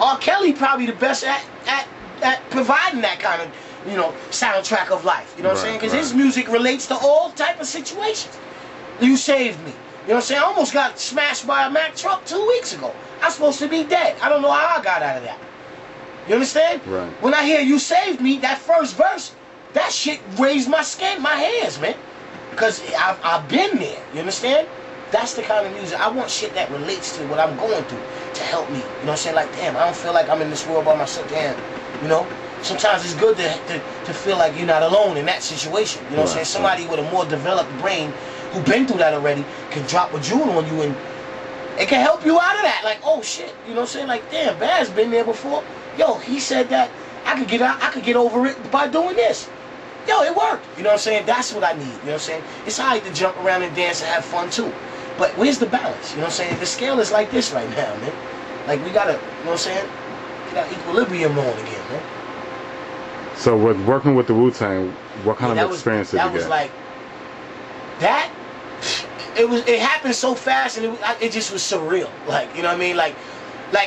R. Kelly probably the best at providing that kind of, soundtrack of life. You know what I'm saying? Because his music relates to all type of situations. You saved me. You know what I'm saying? I almost got smashed by a Mack truck 2 weeks ago. I'm supposed to be dead. I don't know how I got out of that. You understand? Right. When I hear you saved me, that first verse, that shit raised my skin, my hairs, man. Because I've been there. You understand? That's the kind of music. I want shit that relates to what I'm going through to help me. You know what I'm saying? Like, damn, I don't feel like I'm in this world by myself. Damn, you know? Sometimes it's good to feel like you're not alone in that situation. You know what I'm saying? Somebody with a more developed brain who been through that already can drop a jewel on you and it can help you out of that. Like, oh shit, you know what I'm saying? Like, damn, Baz been there before. Yo, he said that I could get over it by doing this. Yo, it worked. You know what I'm saying? That's what I need. You know what I'm saying? It's alright to jump around and dance and have fun too. But where's the balance? You know what I'm saying? The scale is like this right now, man. Like, we gotta, you know what I'm saying? We got equilibrium going again, man. So with working with the Wu-Tang, what kind of experience did you get? That was like, that, it happened so fast and it just was surreal. Like, you know what I mean? Like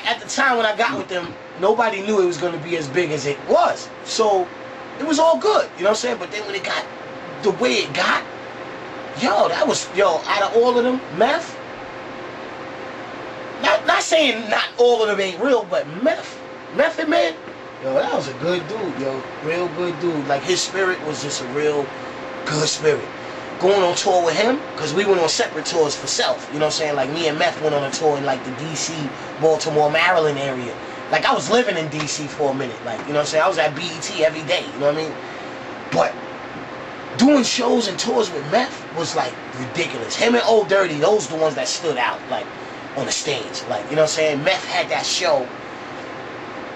at the time when I got with them, nobody knew it was going to be as big as it was. So it was all good, you know what I'm saying? But then when it got the way it got, out of all of them, not saying not all of them ain't real, but Method Man, yo, that was a good dude, yo, real good dude. Like, his spirit was just a real good spirit. Going on tour with him, because we went on separate tours for self, you know what I'm saying? Like, me and Meth went on a tour in, like, the D.C., Baltimore, Maryland area. Like, I was living in D.C. for a minute, like, you know what I'm saying? I was at BET every day, you know what I mean? But doing shows and tours with Meth was, like, ridiculous. Him and Old Dirty, those the ones that stood out, like, on the stage. Like, you know what I'm saying? Meth had that show.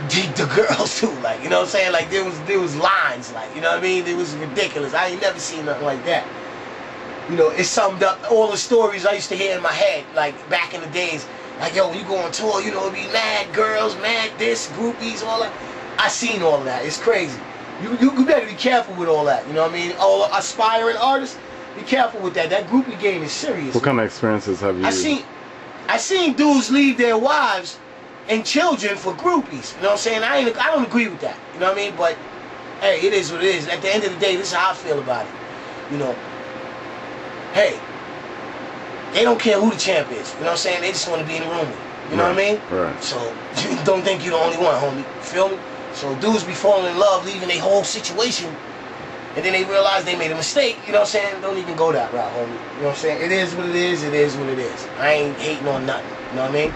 The girls too, like, you know what I'm saying? Like, there was lines, like, you know what I mean? It was ridiculous. I ain't never seen nothing like that. You know, it summed up all the stories I used to hear in my head, like, back in the days. Like, yo, when you go on tour, you know, it'd be mad girls, mad this, groupies, all that. I seen all of that. It's crazy. You better be careful with all that, you know what I mean? All aspiring artists, be careful with that. That groupie game is serious. What kind of experiences have you I seen dudes leave their wives and children for groupies. You know what I'm saying? I don't agree with that. You know what I mean? But hey, it is what it is. At the end of the day, this is how I feel about it. You know, hey, they don't care who the champ is. You know what I'm saying? They just want to be in the room with you. You know what I mean? Right. So don't think you're the only one, homie. You feel me? So dudes be falling in love, leaving their whole situation, and then they realize they made a mistake. You know what I'm saying? Don't even go that route, homie. You know what I'm saying? It is what it is. It is what it is. I ain't hating on nothing. You know what I mean?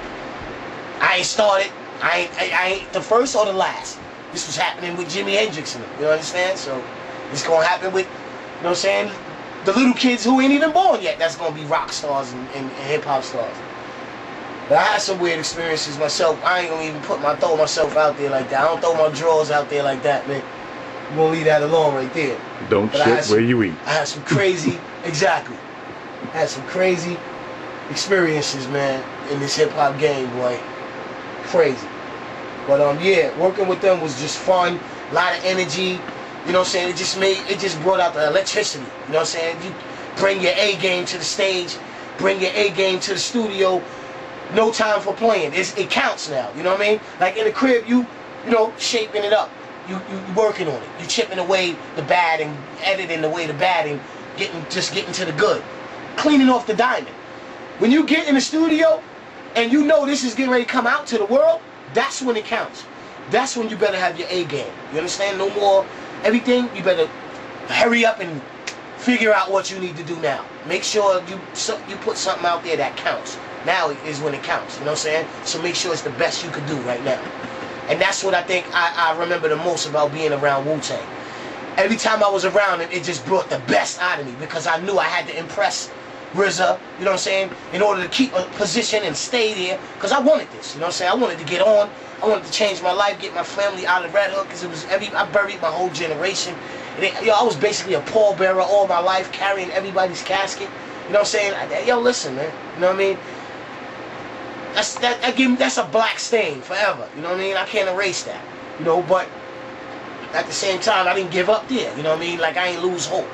I ain't started. I ain't the first or the last. This was happening with Jimi Hendrix and them. You understand? So it's gonna happen with, you know what I'm saying, the little kids who ain't even born yet. That's gonna be rock stars and hip hop stars. But I had some weird experiences myself. I ain't gonna even throw myself out there like that. I don't throw my drawers out there like that, man. I'm gonna leave that alone right there. Don't shit where you eat. I had some crazy, exactly. I had some crazy experiences, man, in this hip hop game, boy. Crazy. But yeah, working with them was just fun, a lot of energy. You know what I'm saying? It just brought out the electricity. You know what I'm saying? You bring your A game to the stage, bring your A game to the studio. No time for playing. It counts now. You know what I mean? Like in the crib, you know, shaping it up. You working on it. You chipping away the bad and editing away the bad and getting to the good. Cleaning off the diamond. When you get in the studio and you know this is getting ready to come out to the world, that's when it counts. That's when you better have your A game. You understand? No more everything. You better hurry up and figure out what you need to do now. Make sure you put something out there that counts. Now is when it counts. You know what I'm saying? So make sure it's the best you can do right now. And that's what I think I remember the most about being around Wu-Tang. Every time I was around it, it just brought the best out of me because I knew I had to impress RZA, you know what I'm saying, in order to keep a position and stay there, because I wanted this, you know what I'm saying? I wanted to get on, I wanted to change my life, get my family out of Red Hook, because I buried my whole generation. I was basically a pallbearer all my life, carrying everybody's casket, you know what I'm saying? Yo, listen, man, you know what I mean? That's a black stain forever, you know what I mean? I can't erase that, you know, but at the same time, I didn't give up there, you know what I mean? Like, I ain't lose hope.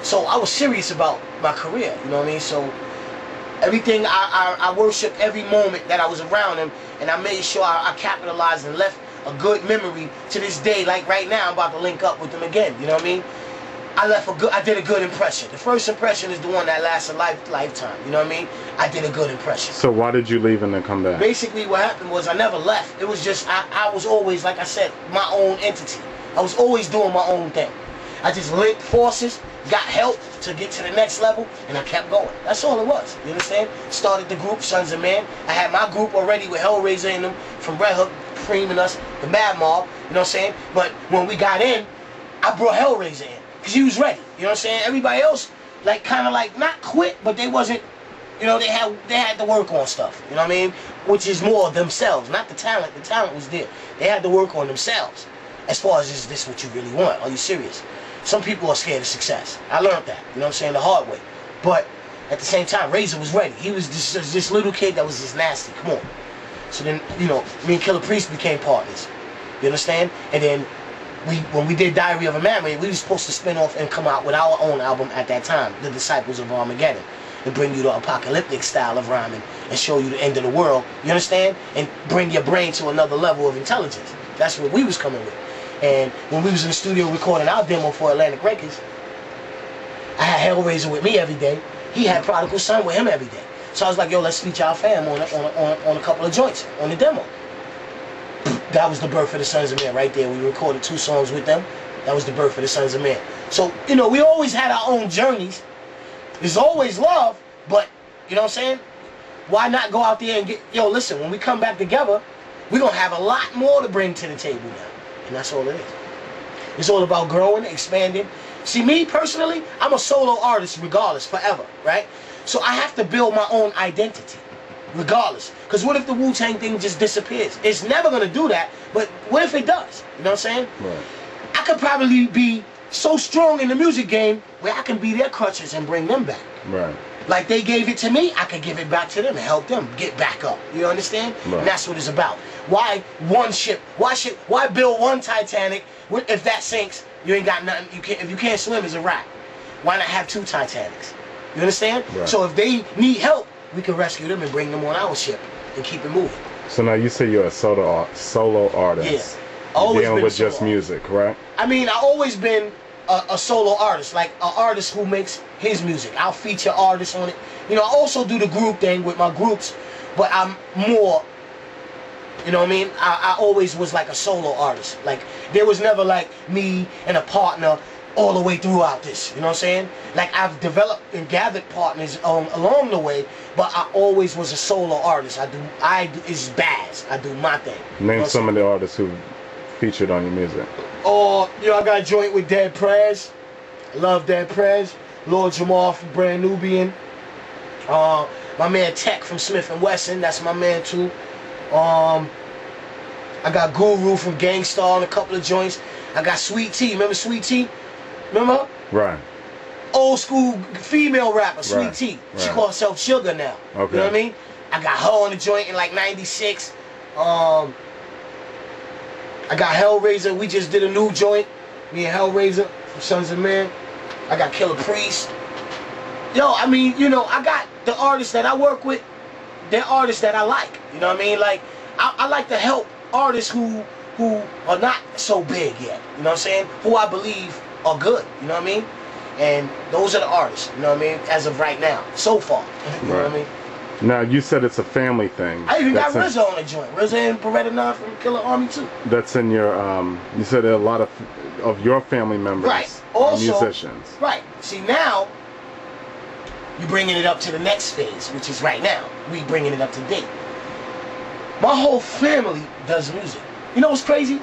So I was serious about my career, you know what I mean? So Everything, I worshiped every moment that I was around him, and I made sure I capitalized and left a good memory to this day. Like right now, I'm about to link up with him again. You know what I mean? I did a good impression. The first impression is the one that lasts a lifetime. You know what I mean? I did a good impression. So why did you leave and then come back? Basically, what happened was I never left. It was just I was always, like I said, my own entity. I was always doing my own thing. I just linked forces, got help to get to the next level, and I kept going. That's all it was. You understand? Started the group Sons of Man. I had my group already with Hellraiser in them from Red Hook, Cream and us, the Mad Mob. You know what I'm saying? But when we got in, I brought Hellraiser in because he was ready. You know what I'm saying? Everybody else, like, kind of like not quit, but they wasn't. You know, they had to work on stuff. You know what I mean? Which is more themselves, not the talent. The talent was there. They had to work on themselves. As far as, is this what you really want? Are you serious? Some people are scared of success. I learned that, you know what I'm saying, the hard way. But at the same time, Razor was ready. He was just this little kid that was just nasty. Come on. So then, you know, me and Killer Priest became partners. You understand? And then when we did Diary of a Madman, we were supposed to spin off and come out with our own album at that time, The Disciples of Armageddon, and bring you the apocalyptic style of rhyming and show you the end of the world. You understand? And bring your brain to another level of intelligence. That's what we was coming with. And when we was in the studio recording our demo for Atlantic Records, I had Hellraiser with me every day. He had Prodigal Son with him every day. So I was like, yo, let's feature our fam on a couple of joints on the demo. That was the birth of the Sons of Man right there. We recorded 2 songs with them. That was the birth of the Sons of Man. So, you know, we always had our own journeys. There's always love, but, you know what I'm saying? Why not go out there and get, yo, listen, when we come back together, we're going to have a lot more to bring to the table now. And that's all it is. It's all about growing, expanding. See, me personally, I'm a solo artist regardless, forever, right? So I have to build my own identity, regardless. Because what if the Wu-Tang thing just disappears? It's never going to do that, but what if it does? You know what I'm saying? Right. I could probably be so strong in the music game where I can be their crutches and bring them back. Right. Like they gave it to me, I could give it back to them and help them get back up. You understand? Right. And that's what it's about. Why one ship? Why build one Titanic? If that sinks, you ain't got nothing. You can't. If you can't swim, it's a wrap. Why not have 2 Titanics? You understand? Right. So if they need help, we can rescue them and bring them on our ship and keep it moving. So now you say you're a solo artist. Yeah. Always dealing been with a solo just artist. music, right? I mean, I always been a solo artist, like an artist who makes his music. I'll feature artists on it. You know, I also do the group thing with my groups, but I'm more, you know what I mean? I always was like a solo artist. Like, there was never like me and a partner all the way throughout this, you know what I'm saying? Like, I've developed and gathered partners along the way, but I always was a solo artist. It's Baz. I do my thing. Name some of the artists who featured on your music. Oh, you know, I got a joint with Dead Prez. I love Dead Prez. Lord Jamal from Brand Nubian. My man Tech from Smith & Wesson. That's my man too. I got Guru from Gangstar on a couple of joints. I got Sweet Tea. Remember Sweet Tea? Remember? Right. Old school female rapper, Sweet Right. Tea. She Right. calls herself Sugar now. Okay. You know what I mean? I got her on the joint in like 96. I got Hellraiser. We just did a new joint. Me and Hellraiser from Sons of Man. I got Killer Priest. Yo, I mean, you know, I got the artists that I work with. They're artists that I like. You know what I mean? Like, I like to help artists who are not so big yet. You know what I'm saying? Who I believe are good. You know what I mean? And those are the artists. You know what I mean? As of right now, so far. You know what I mean? Now, you said it's a family thing. I even got That's RZA on the joint. RZA and Beretta 9 from Killer Army too. That's in your, you said there are a lot of your family members Right. are Also, musicians. Right. See, now, you're bringing it up to the next phase, which is right now. We bringing it up to date. My whole family does music. You know what's crazy?